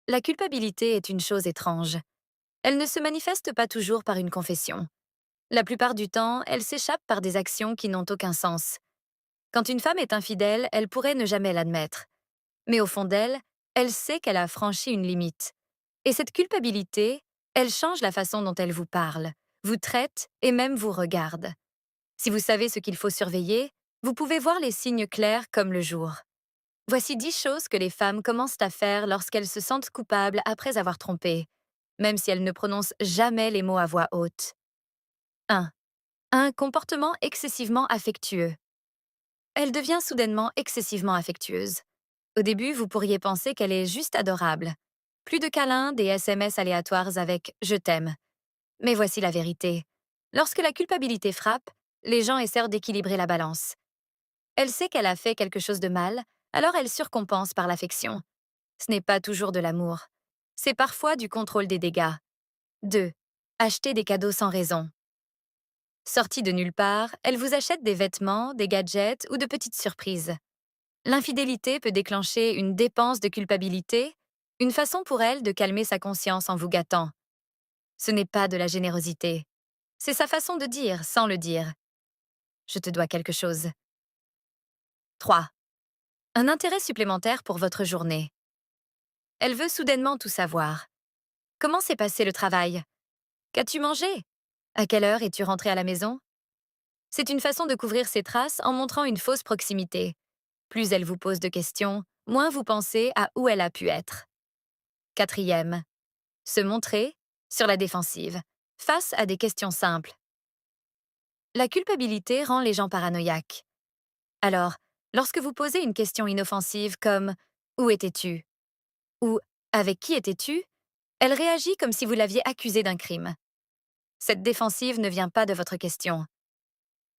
La culpabilité est une chose étrange. Elle ne se manifeste pas toujours par une confession. La plupart du temps, elle s'échappe par des actions qui n'ont aucun sens. Quand une femme est infidèle, elle pourrait ne jamais l'admettre. Mais au fond d'elle, elle sait qu'elle a franchi une limite. Et cette culpabilité, elle change la façon dont elle vous parle, vous traite et même vous regarde. Si vous savez ce qu'il faut surveiller, vous pouvez voir les signes clairs comme le jour. Voici 10 choses que les femmes commencent à faire lorsqu'elles se sentent coupables après avoir trompé, même si elles ne prononcent jamais les mots à voix haute. 1. Un comportement excessivement affectueux. Elle devient soudainement excessivement affectueuse. Au début, vous pourriez penser qu'elle est juste adorable. Plus de câlins, des SMS aléatoires avec « je t'aime ». Mais voici la vérité. Lorsque la culpabilité frappe, les gens essaient d'équilibrer la balance. Elle sait qu'elle a fait quelque chose de mal, alors elle surcompense par l'affection. Ce n'est pas toujours de l'amour. C'est parfois du contrôle des dégâts. 2. Acheter des cadeaux sans raison. Sortie de nulle part, elle vous achète des vêtements, des gadgets ou de petites surprises. L'infidélité peut déclencher une dépense de culpabilité, une façon pour elle de calmer sa conscience en vous gâtant. Ce n'est pas de la générosité. C'est sa façon de dire sans le dire. Je te dois quelque chose. 3. Un intérêt supplémentaire pour votre journée. Elle veut soudainement tout savoir. Comment s'est passé le travail? Qu'as-tu mangé? À quelle heure es-tu rentré à la maison? C'est une façon de couvrir ses traces en montrant une fausse proximité. Plus elle vous pose de questions, moins vous pensez à où elle a pu être. 4. Se montrer sur la défensive, face à des questions simples. La culpabilité rend les gens paranoïaques. Alors, lorsque vous posez une question inoffensive comme « Où étais-tu » ou « Avec qui étais-tu » elle réagit comme si vous l'aviez accusée d'un crime. Cette défensive ne vient pas de votre question.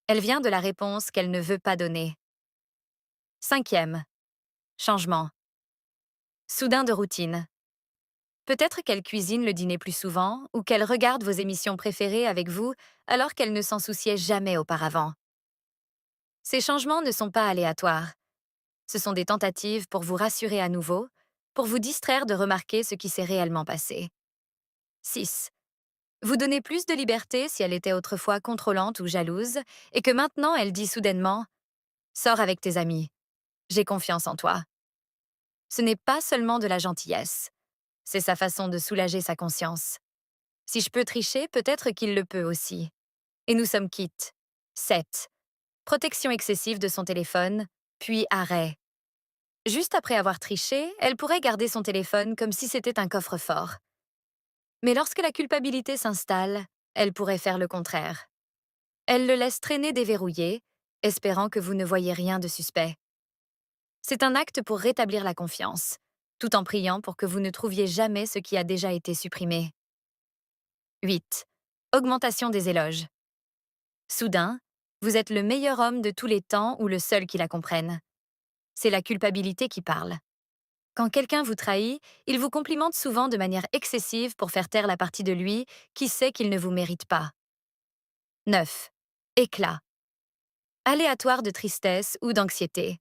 Elle vient de la réponse qu'elle ne veut pas donner. 5. Changement. Soudain de routine. Peut-être qu'elle cuisine le dîner plus souvent ou qu'elle regarde vos émissions préférées avec vous alors qu'elle ne s'en souciait jamais auparavant. Ces changements ne sont pas aléatoires. Ce sont des tentatives pour vous rassurer à nouveau, pour vous distraire de remarquer ce qui s'est réellement passé. 6. Vous donnez plus de liberté si elle était autrefois contrôlante ou jalouse et que maintenant elle dit soudainement « Sors avec tes amis, j'ai confiance en toi ». Ce n'est pas seulement de la gentillesse. C'est sa façon de soulager sa conscience. Si je peux tricher, peut-être qu'il le peut aussi. Et nous sommes quittes. 7. Protection excessive de son téléphone, puis arrêt. Juste après avoir triché, elle pourrait garder son téléphone comme si c'était un coffre-fort. Mais lorsque la culpabilité s'installe, elle pourrait faire le contraire. Elle le laisse traîner déverrouillé, espérant que vous ne voyez rien de suspect. C'est un acte pour rétablir la confiance, tout en priant pour que vous ne trouviez jamais ce qui a déjà été supprimé. 8. Augmentation des éloges. Soudain, vous êtes le meilleur homme de tous les temps ou le seul qui la comprenne. C'est la culpabilité qui parle. Quand quelqu'un vous trahit, il vous complimente souvent de manière excessive pour faire taire la partie de lui qui sait qu'il ne vous mérite pas. 9. Éclat. Aléatoire de tristesse ou d'anxiété.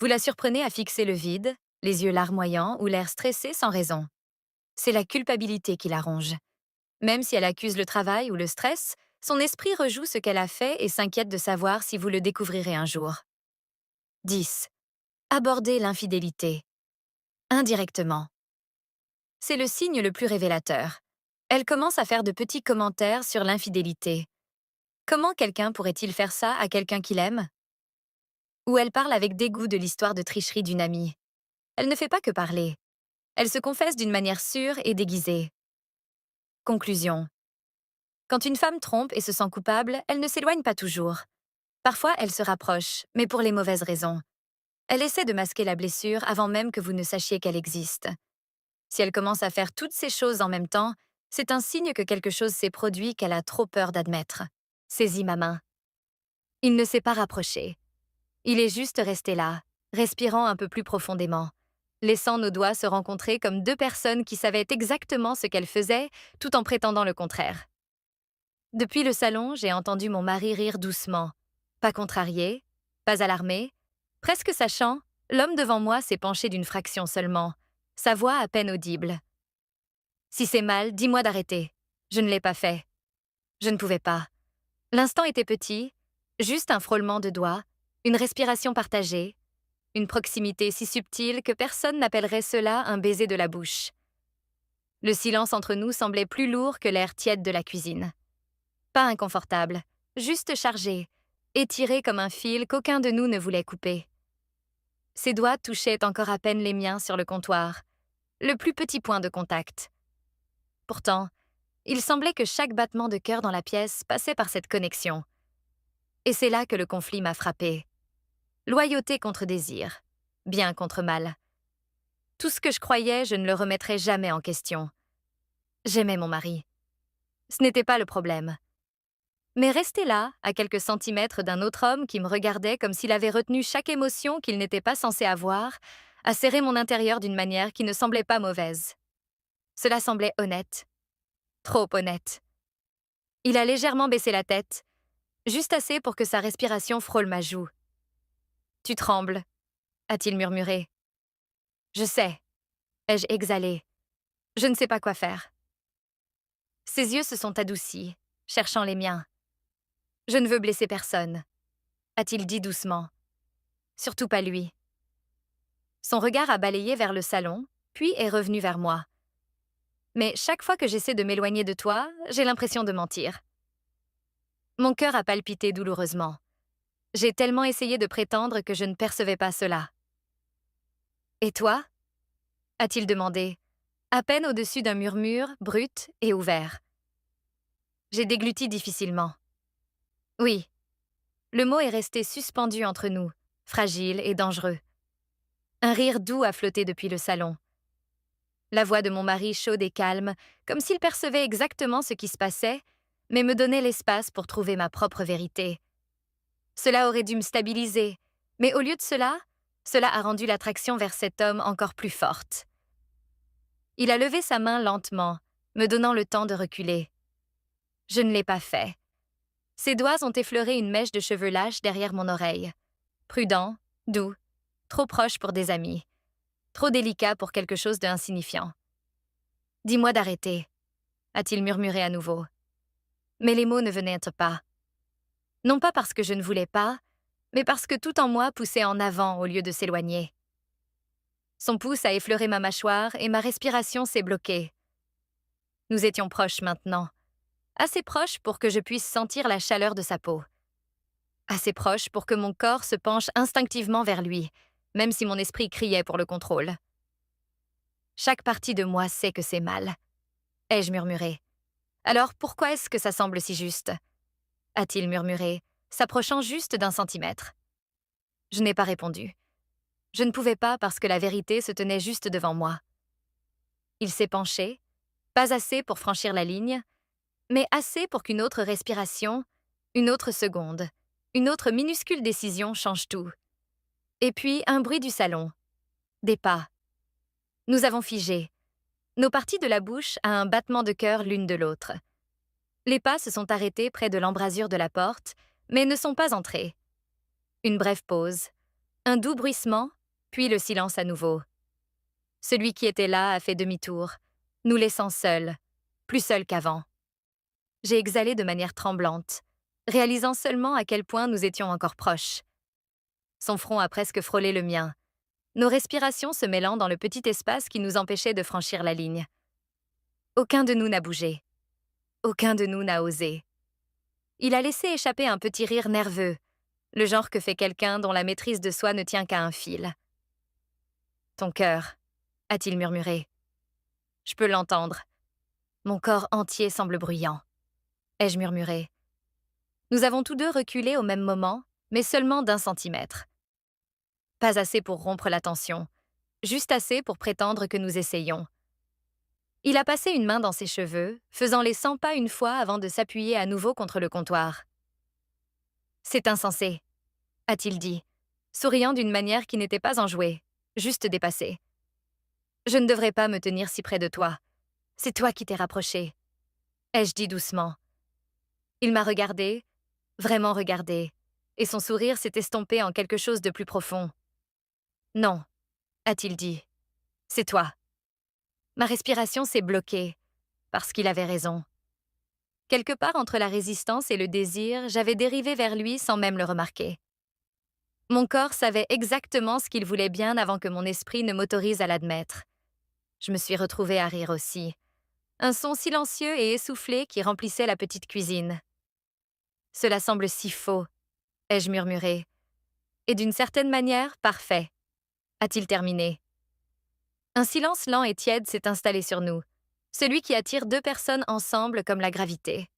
Vous la surprenez à fixer le vide, les yeux larmoyants ou l'air stressé sans raison. C'est la culpabilité qui la ronge. Même si elle accuse le travail ou le stress, son esprit rejoue ce qu'elle a fait et s'inquiète de savoir si vous le découvrirez un jour. 10. Aborder l'infidélité. Indirectement. C'est le signe le plus révélateur. Elle commence à faire de petits commentaires sur l'infidélité. Comment quelqu'un pourrait-il faire ça à quelqu'un qu'il aime? Ou elle parle avec dégoût de l'histoire de tricherie d'une amie. Elle ne fait pas que parler. Elle se confesse d'une manière sûre et déguisée. Conclusion. Quand une femme trompe et se sent coupable, elle ne s'éloigne pas toujours. Parfois, elle se rapproche, mais pour les mauvaises raisons. Elle essaie de masquer la blessure avant même que vous ne sachiez qu'elle existe. Si elle commence à faire toutes ces choses en même temps, c'est un signe que quelque chose s'est produit qu'elle a trop peur d'admettre. Saisis ma main. Il ne s'est pas rapproché. Il est juste resté là, respirant un peu plus profondément, laissant nos doigts se rencontrer comme deux personnes qui savaient exactement ce qu'elles faisaient, tout en prétendant le contraire. Depuis le salon, j'ai entendu mon mari rire doucement. Pas contrarié, pas alarmé. Presque sachant, l'homme devant moi s'est penché d'une fraction seulement. sa voix à peine audible. Si c'est mal, dis-moi d'arrêter. Je ne l'ai pas fait. Je ne pouvais pas. L'instant était petit, juste un frôlement de doigts, une respiration partagée, une proximité si subtile que personne n'appellerait cela un baiser de la bouche. Le silence entre nous semblait plus lourd que l'air tiède de la cuisine. Pas inconfortable, juste chargé, étiré comme un fil qu'aucun de nous ne voulait couper. Ses doigts touchaient encore à peine les miens sur le comptoir, le plus petit point de contact. Pourtant, il semblait que chaque battement de cœur dans la pièce passait par cette connexion. Et c'est là que le conflit m'a frappé. Loyauté contre désir, bien contre mal. Tout ce que je croyais, je ne le remettrais jamais en question. J'aimais mon mari. Ce n'était pas le problème. Mais rester là, à quelques centimètres d'un autre homme qui me regardait comme s'il avait retenu chaque émotion qu'il n'était pas censé avoir, a serré mon intérieur d'une manière qui ne semblait pas mauvaise. Cela semblait honnête. Trop honnête. Il a légèrement baissé la tête, juste assez pour que sa respiration frôle ma joue. « Tu trembles », a-t-il murmuré. « Je sais », ai-je exhalé. « Je ne sais pas quoi faire. » Ses yeux se sont adoucis, cherchant les miens. « Je ne veux blesser personne », a-t-il dit doucement. « Surtout pas lui. » Son regard a balayé vers le salon, puis est revenu vers moi. Mais chaque fois que j'essaie de m'éloigner de toi, j'ai l'impression de mentir. Mon cœur a palpité douloureusement. J'ai tellement essayé de prétendre que je ne percevais pas cela. « Et toi » a-t-il demandé, à peine au-dessus d'un murmure brut et ouvert. J'ai dégluti difficilement. Oui, le mot est resté suspendu entre nous, fragile et dangereux. Un rire doux a flotté depuis le salon. La voix de mon mari chaude et calme, comme s'il percevait exactement ce qui se passait, mais me donnait l'espace pour trouver ma propre vérité. Cela aurait dû me stabiliser, mais au lieu de cela, cela a rendu l'attraction vers cet homme encore plus forte. Il a levé sa main lentement, me donnant le temps de reculer. Je ne l'ai pas fait. Ses doigts ont effleuré une mèche de cheveux lâches derrière mon oreille. Prudent, doux, trop proche pour des amis. Trop délicat pour quelque chose d'insignifiant. « Dis-moi d'arrêter », a-t-il murmuré à nouveau. Mais les mots ne venaient pas. Non pas parce que je ne voulais pas, mais parce que tout en moi poussait en avant au lieu de s'éloigner. Son pouce a effleuré ma mâchoire et ma respiration s'est bloquée. Nous étions proches maintenant. Assez proches pour que je puisse sentir la chaleur de sa peau. Assez proches pour que mon corps se penche instinctivement vers lui, même si mon esprit criait pour le contrôle. Chaque partie de moi sait que c'est mal, ai-je murmuré. Alors pourquoi est-ce que ça semble si juste ? A-t-il murmuré, s'approchant juste d'un centimètre. Je n'ai pas répondu. Je ne pouvais pas parce que la vérité se tenait juste devant moi. Il s'est penché, pas assez pour franchir la ligne, mais assez pour qu'une autre respiration, une autre seconde, une autre minuscule décision change tout. Et puis un bruit du salon. Des pas. Nous avons figé. Nos parties de la bouche à un battement de cœur l'une de l'autre. Les pas se sont arrêtés près de l'embrasure de la porte, mais ne sont pas entrés. Une brève pause, un doux bruissement, puis le silence à nouveau. Celui qui était là a fait demi-tour, nous laissant seuls, plus seuls qu'avant. J'ai exhalé de manière tremblante, réalisant seulement à quel point nous étions encore proches. Son front a presque frôlé le mien, nos respirations se mêlant dans le petit espace qui nous empêchait de franchir la ligne. Aucun de nous n'a bougé. Aucun de nous n'a osé. Il a laissé échapper un petit rire nerveux, le genre que fait quelqu'un dont la maîtrise de soi ne tient qu'à un fil. « Ton cœur », a-t-il murmuré. Je peux l'entendre. Mon corps entier semble bruyant, ai-je murmuré. Nous avons tous deux reculé au même moment, mais seulement d'1 centimètre. Pas assez pour rompre la tension, juste assez pour prétendre que nous essayions. Il a passé une main dans ses cheveux, faisant les 100 pas une fois avant de s'appuyer à nouveau contre le comptoir. « C'est insensé », a-t-il dit, souriant d'une manière qui n'était pas enjouée, juste dépassée. « Je ne devrais pas me tenir si près de toi. C'est toi qui t'es rapproché, » ai-je dit doucement. Il m'a regardé, vraiment regardé, et son sourire s'est estompé en quelque chose de plus profond. « Non », a-t-il dit, « c'est toi. Ma respiration s'est bloquée, parce qu'il avait raison. Quelque part entre la résistance et le désir, j'avais dérivé vers lui sans même le remarquer. Mon corps savait exactement ce qu'il voulait bien avant que mon esprit ne m'autorise à l'admettre. Je me suis retrouvée à rire aussi. Un son silencieux et essoufflé qui remplissait la petite cuisine. Cela semble si faux, ai-je murmuré. Et d'une certaine manière, parfait, a-t-il terminé. Un silence lent et tiède s'est installé sur nous, celui qui attire deux personnes ensemble comme la gravité.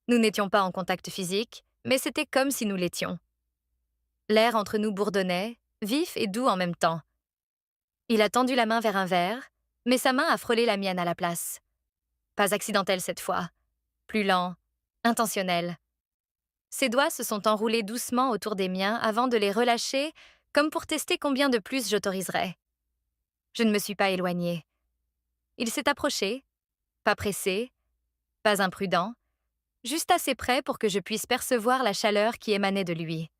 Nous n'étions pas en contact physique, mais c'était comme si nous l'étions. L'air entre nous bourdonnait, vif et doux en même temps. Il a tendu la main vers un verre, mais sa main a frôlé la mienne à la place. Pas accidentel cette fois, plus lent, intentionnel. Ses doigts se sont enroulés doucement autour des miens avant de les relâcher, comme pour tester combien de plus j'autoriserais. Je ne me suis pas éloignée. Il s'est approché, pas pressé, pas imprudent, juste assez près pour que je puisse percevoir la chaleur qui émanait de lui.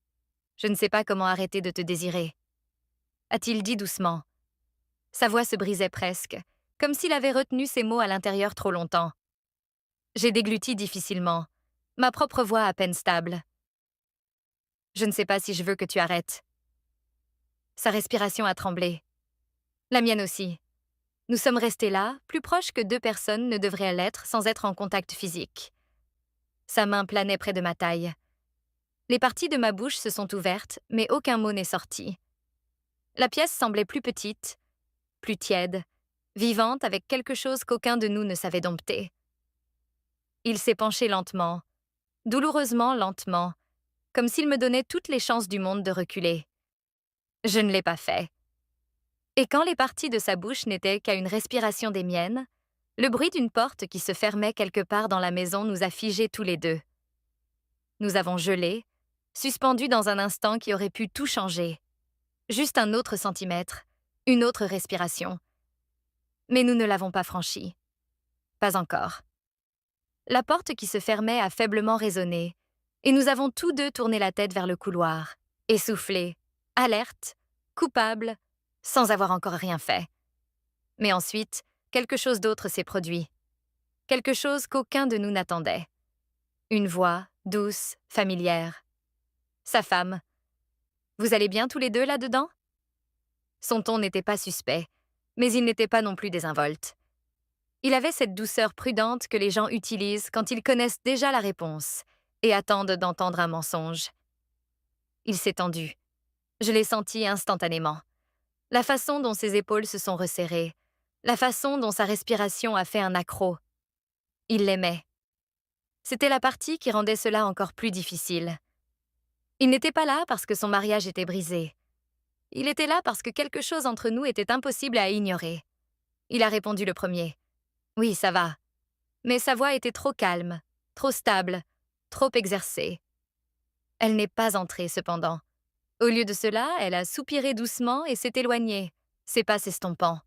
« Je ne sais pas comment arrêter de te désirer », a-t-il dit doucement. Sa voix se brisait presque, comme s'il avait retenu ses mots à l'intérieur trop longtemps. J'ai dégluti difficilement, ma propre voix à peine stable. « Je ne sais pas si je veux que tu arrêtes. » Sa respiration a tremblé. La mienne aussi. Nous sommes restés là, plus proches que deux personnes ne devraient l'être sans être en contact physique. Sa main planait près de ma taille. Les parties de ma bouche se sont ouvertes, mais aucun mot n'est sorti. La pièce semblait plus petite, plus tiède, vivante avec quelque chose qu'aucun de nous ne savait dompter. Il s'est penché lentement, douloureusement lentement, comme s'il me donnait toutes les chances du monde de reculer. Je ne l'ai pas fait. Et quand les parties de sa bouche n'étaient qu'à une respiration des miennes, le bruit d'une porte qui se fermait quelque part dans la maison nous a figés tous les deux. Nous avons gelé, suspendus dans un instant qui aurait pu tout changer. Juste un autre centimètre, une autre respiration. Mais nous ne l'avons pas franchi. Pas encore. La porte qui se fermait a faiblement résonné, et nous avons tous deux tourné la tête vers le couloir, essoufflés, alertes, coupables, sans avoir encore rien fait. Mais ensuite, quelque chose d'autre s'est produit. Quelque chose qu'aucun de nous n'attendait. Une voix, douce, familière. Sa femme. « Vous allez bien tous les deux là-dedans ?» Son ton n'était pas suspect, mais il n'était pas non plus désinvolte. Il avait cette douceur prudente que les gens utilisent quand ils connaissent déjà la réponse et attendent d'entendre un mensonge. Il s'est tendu. Je l'ai senti instantanément. La façon dont ses épaules se sont resserrées, la façon dont sa respiration a fait un accroc. Il l'aimait. C'était la partie qui rendait cela encore plus difficile. Il n'était pas là parce que son mariage était brisé. Il était là parce que quelque chose entre nous était impossible à ignorer. Il a répondu le premier. « Oui, ça va. » Mais sa voix était trop calme, trop stable, trop exercée. Elle n'est pas entrée, cependant. Au lieu de cela, elle a soupiré doucement et s'est éloignée, ses pas s'estompant.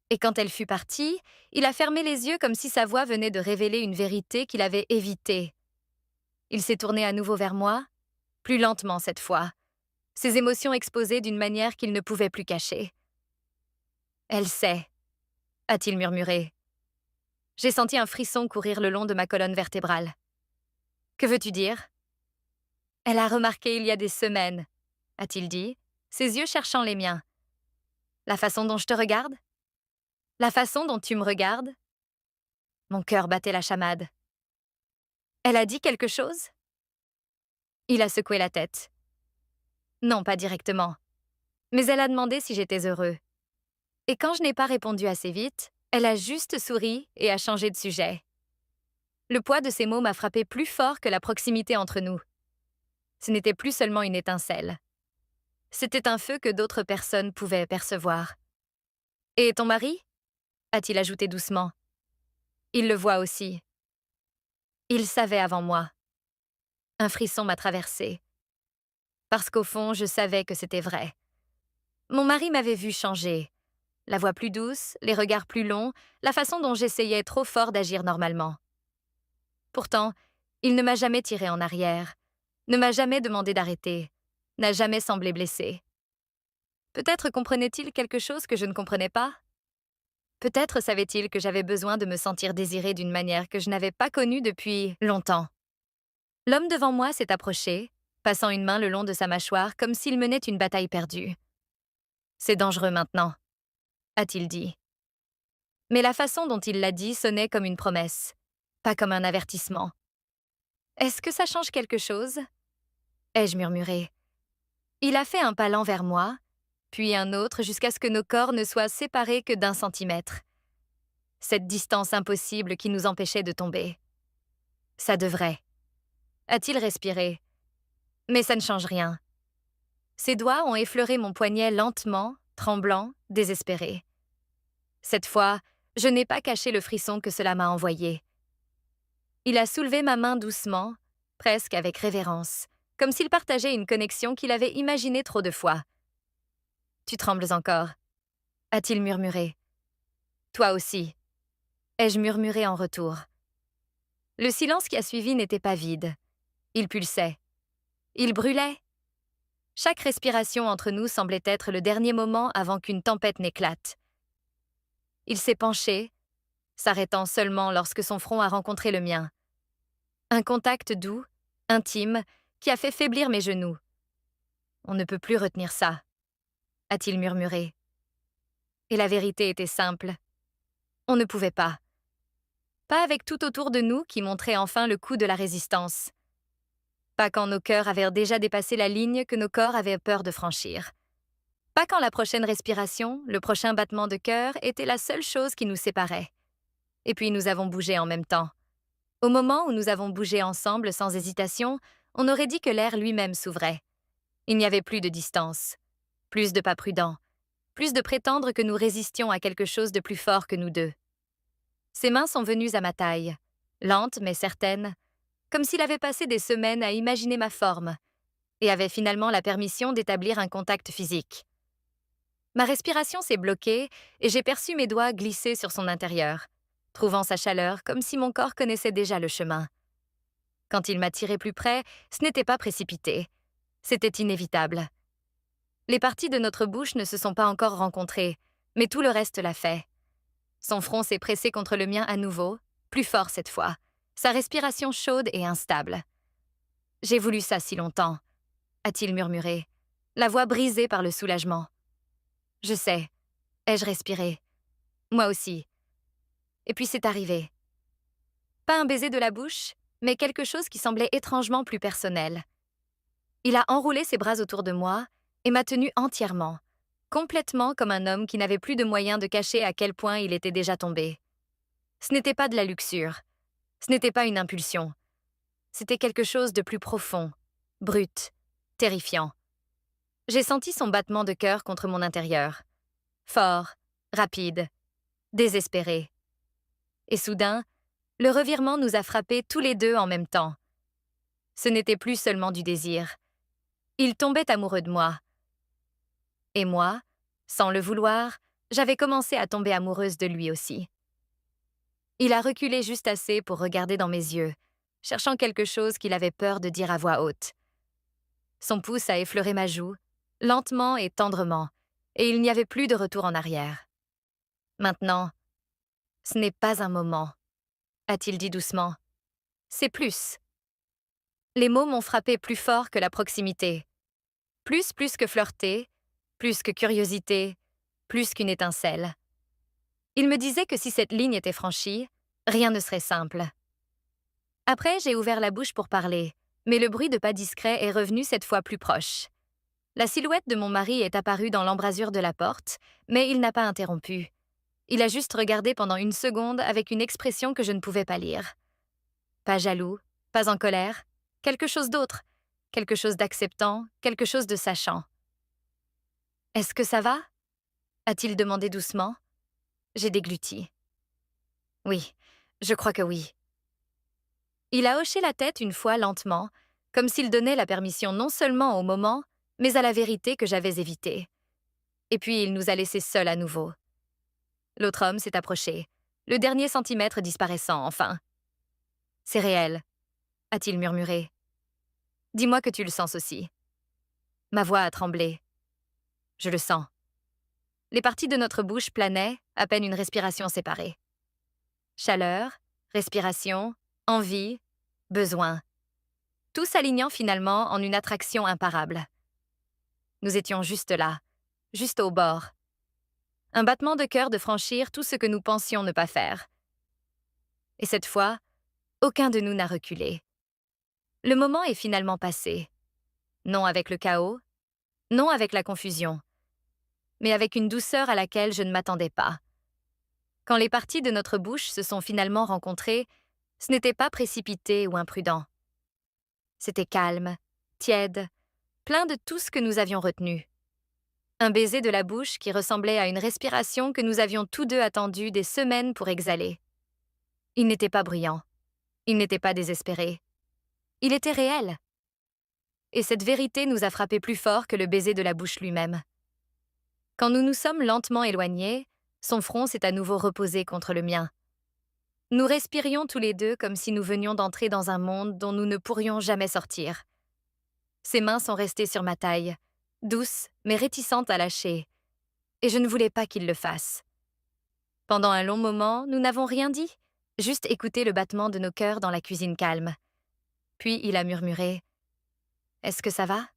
Et quand elle fut partie, il a fermé les yeux comme si sa voix venait de révéler une vérité qu'il avait évitée. Il s'est tourné à nouveau vers moi, plus lentement cette fois, ses émotions exposées d'une manière qu'il ne pouvait plus cacher. « Elle sait », a-t-il murmuré. J'ai senti un frisson courir le long de ma colonne vertébrale. « Que veux-tu dire ?»« Elle a remarqué il y a des semaines, » a-t-il dit, ses yeux cherchant les miens. « La façon dont je te regarde ? La façon dont tu me regardes ?» Mon cœur battait la chamade. « Elle a dit quelque chose ?» Il a secoué la tête. Non, pas directement. Mais elle a demandé si j'étais heureux. Et quand je n'ai pas répondu assez vite, elle a juste souri et a changé de sujet. Le poids de ces mots m'a frappé plus fort que la proximité entre nous. Ce n'était plus seulement une étincelle. C'était un feu que d'autres personnes pouvaient percevoir. « Et ton mari ?» a-t-il ajouté doucement. Il le voit aussi. Il savait avant moi. Un frisson m'a traversée. Parce qu'au fond, je savais que c'était vrai. Mon mari m'avait vu changer. La voix plus douce, les regards plus longs, la façon dont j'essayais trop fort d'agir normalement. Pourtant, il ne m'a jamais tiré en arrière, ne m'a jamais demandé d'arrêter, n'a jamais semblé blessé. Peut-être comprenait-il quelque chose que je ne comprenais pas? Peut-être savait-il que j'avais besoin de me sentir désirée d'une manière que je n'avais pas connue depuis longtemps. L'homme devant moi s'est approché, passant une main le long de sa mâchoire comme s'il menait une bataille perdue. C'est dangereux maintenant, a-t-il dit. Mais la façon dont il l'a dit sonnait comme une promesse, pas comme un avertissement. Est-ce que ça change quelque chose? Ai-je murmuré. Il a fait un pas lent vers moi, puis un autre jusqu'à ce que nos corps ne soient séparés que d'1 centimètre. Cette distance impossible qui nous empêchait de tomber. Ça devrait. A-t-il respiré? Mais ça ne change rien. Ses doigts ont effleuré mon poignet lentement, tremblant, désespéré. Cette fois, je n'ai pas caché le frisson que cela m'a envoyé. Il a soulevé ma main doucement, presque avec révérence, comme s'il partageait une connexion qu'il avait imaginée trop de fois. « Tu trembles encore » a-t-il murmuré. « Toi aussi » ai-je murmuré en retour. Le silence qui a suivi n'était pas vide. Il pulsait. Il brûlait. Chaque respiration entre nous semblait être le dernier moment avant qu'une tempête n'éclate. Il s'est penché, s'arrêtant seulement lorsque son front a rencontré le mien. Un contact doux, intime, qui a fait faiblir mes genoux. « On ne peut plus retenir ça » a-t-il murmuré. Et la vérité était simple. On ne pouvait pas. Pas avec tout autour de nous qui montrait enfin le coup de la résistance. Pas quand nos cœurs avaient déjà dépassé la ligne que nos corps avaient peur de franchir. Pas quand la prochaine respiration, le prochain battement de cœur était la seule chose qui nous séparait. Et puis nous avons bougé en même temps. Au moment où nous avons bougé ensemble sans hésitation, on aurait dit que l'air lui-même s'ouvrait. Il n'y avait plus de distance, plus de pas prudents, plus de prétendre que nous résistions à quelque chose de plus fort que nous deux. Ses mains sont venues à ma taille, lentes mais certaines, comme s'il avait passé des semaines à imaginer ma forme, et avait finalement la permission d'établir un contact physique. Ma respiration s'est bloquée et j'ai perçu mes doigts glisser sur son intérieur, trouvant sa chaleur comme si mon corps connaissait déjà le chemin. Quand il m'a tiré plus près, ce n'était pas précipité. C'était inévitable. Les parties de notre bouche ne se sont pas encore rencontrées, mais tout le reste l'a fait. Son front s'est pressé contre le mien à nouveau, plus fort cette fois, sa respiration chaude et instable. « J'ai voulu ça si longtemps » a-t-il murmuré, la voix brisée par le soulagement. « Je sais » ai-je respiré. « Moi aussi. » Et puis c'est arrivé. Pas un baiser de la bouche, mais quelque chose qui semblait étrangement plus personnel. Il a enroulé ses bras autour de moi et m'a tenue entièrement, complètement comme un homme qui n'avait plus de moyens de cacher à quel point il était déjà tombé. Ce n'était pas de la luxure, ce n'était pas une impulsion. C'était quelque chose de plus profond, brut, terrifiant. J'ai senti son battement de cœur contre mon intérieur. Fort, rapide, désespéré. Et soudain, le revirement nous a frappés tous les deux en même temps. Ce n'était plus seulement du désir. Il tombait amoureux de moi. Et moi, sans le vouloir, j'avais commencé à tomber amoureuse de lui aussi. Il a reculé juste assez pour regarder dans mes yeux, cherchant quelque chose qu'il avait peur de dire à voix haute. Son pouce a effleuré ma joue, lentement et tendrement, et il n'y avait plus de retour en arrière. Maintenant, ce n'est pas un moment, a-t-il dit doucement. C'est plus. Les mots m'ont frappé plus fort que la proximité. Plus que flirter, plus que curiosité, plus qu'une étincelle. Il me disait que si cette ligne était franchie, rien ne serait simple. Après, j'ai ouvert la bouche pour parler, mais le bruit de pas discrets est revenu cette fois plus proche. La silhouette de mon mari est apparue dans l'embrasure de la porte, mais il n'a pas interrompu. Il a juste regardé pendant 1 seconde avec une expression que je ne pouvais pas lire. Pas jaloux, pas en colère, quelque chose d'autre, quelque chose d'acceptant, quelque chose de sachant. « Est-ce que ça va » a-t-il demandé doucement. J'ai dégluti. « Oui, je crois que oui. » Il a hoché la tête une fois lentement, comme s'il donnait la permission non seulement au moment, mais à la vérité que j'avais évitée. Et puis il nous a laissés seuls à nouveau. L'autre homme s'est approché, le dernier centimètre disparaissant enfin. « C'est réel » a-t-il murmuré. « Dis-moi que tu le sens aussi. » Ma voix a tremblé. « Je le sens. » Les parties de notre bouche planaient, à peine une respiration séparée. Chaleur, respiration, envie, besoin. Tout s'alignant finalement en une attraction imparable. Nous étions juste là, juste au bord. Un battement de cœur de franchir tout ce que nous pensions ne pas faire. Et cette fois, aucun de nous n'a reculé. Le moment est finalement passé. Non avec le chaos, non avec la confusion, mais avec une douceur à laquelle je ne m'attendais pas. Quand les parties de notre bouche se sont finalement rencontrées, ce n'était pas précipité ou imprudent. C'était calme, tiède, plein de tout ce que nous avions retenu. Un baiser de la bouche qui ressemblait à une respiration que nous avions tous deux attendue des semaines pour exhaler. Il n'était pas bruyant. Il n'était pas désespéré. Il était réel. Et cette vérité nous a frappé plus fort que le baiser de la bouche lui-même. Quand nous nous sommes lentement éloignés, son front s'est à nouveau reposé contre le mien. Nous respirions tous les deux comme si nous venions d'entrer dans un monde dont nous ne pourrions jamais sortir. Ses mains sont restées sur ma taille, douces mais réticentes à lâcher, et je ne voulais pas qu'il le fasse. Pendant un long moment, nous n'avons rien dit, juste écouté le battement de nos cœurs dans la cuisine calme. Puis il a murmuré « Est-ce que ça va ?»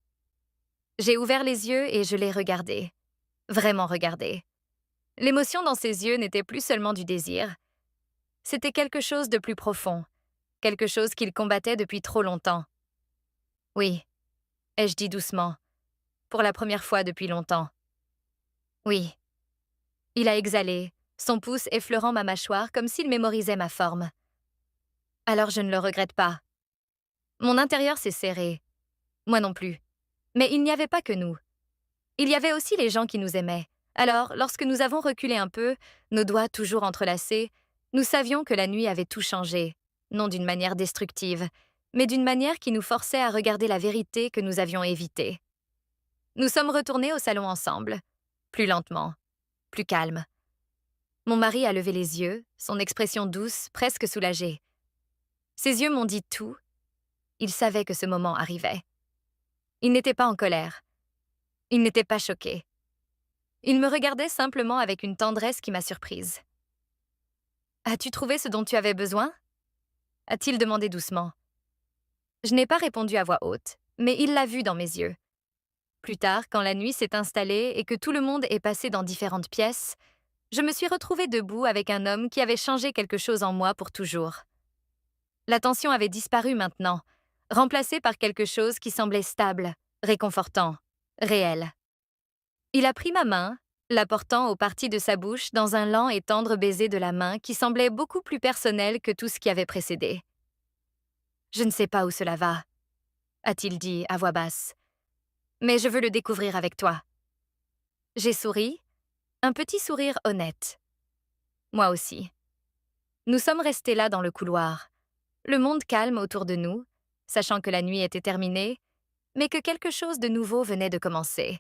J'ai ouvert les yeux et je l'ai regardé. Vraiment regardé. L'émotion dans ses yeux n'était plus seulement du désir. C'était quelque chose de plus profond, quelque chose qu'il combattait depuis trop longtemps. « Oui », ai-je dit doucement, pour la première fois depuis longtemps. « Oui ». Il a exhalé, son pouce effleurant ma mâchoire comme s'il mémorisait ma forme. Alors je ne le regrette pas. Mon intérieur s'est serré. Moi non plus. Mais il n'y avait pas que nous. Il y avait aussi les gens qui nous aimaient. Alors, lorsque nous avons reculé un peu, nos doigts toujours entrelacés, nous savions que la nuit avait tout changé, non d'une manière destructive, mais d'une manière qui nous forçait à regarder la vérité que nous avions évitée. Nous sommes retournés au salon ensemble, plus lentement, plus calme. Mon mari a levé les yeux, son expression douce, presque soulagée. Ses yeux m'ont dit tout. Il savait que ce moment arrivait. Il n'était pas en colère. Il n'était pas choqué. Il me regardait simplement avec une tendresse qui m'a surprise. « As-tu trouvé ce dont tu avais besoin ?» a-t-il demandé doucement. Je n'ai pas répondu à voix haute, mais il l'a vu dans mes yeux. Plus tard, quand la nuit s'est installée et que tout le monde est passé dans différentes pièces, je me suis retrouvée debout avec un homme qui avait changé quelque chose en moi pour toujours. La tension avait disparu maintenant, remplacée par quelque chose qui semblait stable, réconfortant, réel. Il a pris ma main, la portant aux parties de sa bouche dans un lent et tendre baiser de la main qui semblait beaucoup plus personnel que tout ce qui avait précédé. « Je ne sais pas où cela va », a-t-il dit à voix basse, « mais je veux le découvrir avec toi. » J'ai souri, un petit sourire honnête. Moi aussi. Nous sommes restés là dans le couloir, le monde calme autour de nous, sachant que la nuit était terminée, mais que quelque chose de nouveau venait de commencer.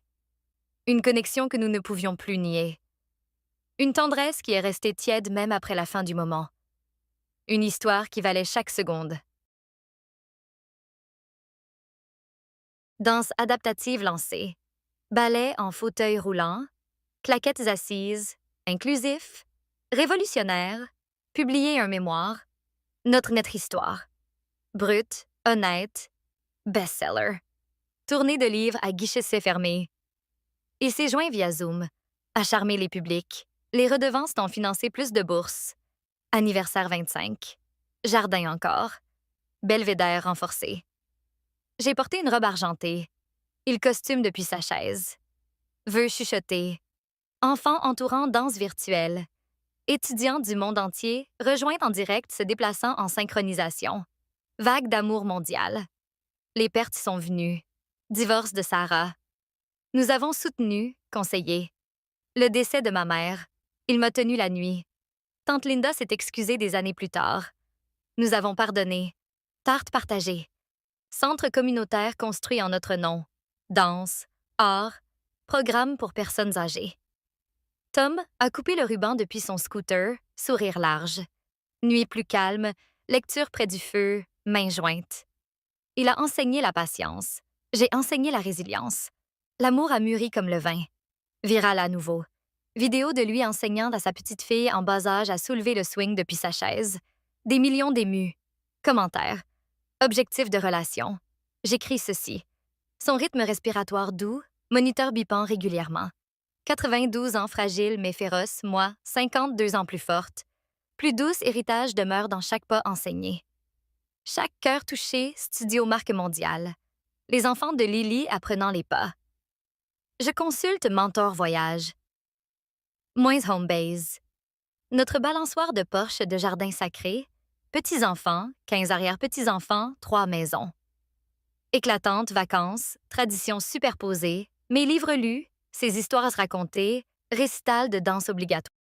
Une connexion que nous ne pouvions plus nier. Une tendresse qui est restée tiède même après la fin du moment. Une histoire qui valait chaque seconde. Danse adaptative lancée. Ballet en fauteuil roulant. Claquettes assises. Inclusif. Révolutionnaire. Publier un mémoire. Notre histoire. Brut, honnête. Bestseller. Tournée de livres à guichets fermés. Il s'est joint via Zoom, a charmé les publics. Les redevances t'ont financé plus de bourses. Anniversaire 25. Jardin encore. Belvédère renforcé. J'ai porté une robe argentée. Il costume depuis sa chaise. Vœux chuchotés. Enfants entourant danse virtuelle. Étudiants du monde entier rejoints en direct se déplaçant en synchronisation. Vague d'amour mondial. Les pertes sont venues. Divorce de Sarah. Nous avons soutenu, conseillé. Le décès de ma mère. Il m'a tenu la nuit. Tante Linda s'est excusée des années plus tard. Nous avons pardonné. Tarte partagée. Centre communautaire construit en notre nom. Danse, art, programme pour personnes âgées. Tom a coupé le ruban depuis son scooter, sourire large. Nuit plus calme, lecture près du feu, mains jointes. Il a enseigné la patience. J'ai enseigné la résilience. L'amour a mûri comme le vin. Viral à nouveau. Vidéo de lui enseignant à sa petite fille en bas âge à soulever le swing depuis sa chaise. Des millions d'émus. Commentaires. Objectif de relation. J'écris ceci. Son rythme respiratoire doux, moniteur bipant régulièrement. 92 ans fragile mais féroce, moi, 52 ans plus forte. Plus douce héritage demeure dans chaque pas enseigné. Chaque cœur touché, studio marque mondiale. Les enfants de Lily apprenant les pas. Je consulte Mentor Voyage. Moins Home Base. Notre balançoire de Porsche de jardin sacré. Petits-enfants, 15 arrière-petits-enfants, 3 maisons. Éclatantes vacances, traditions superposées, mes livres lus, ses histoires racontées, récital de danse obligatoire.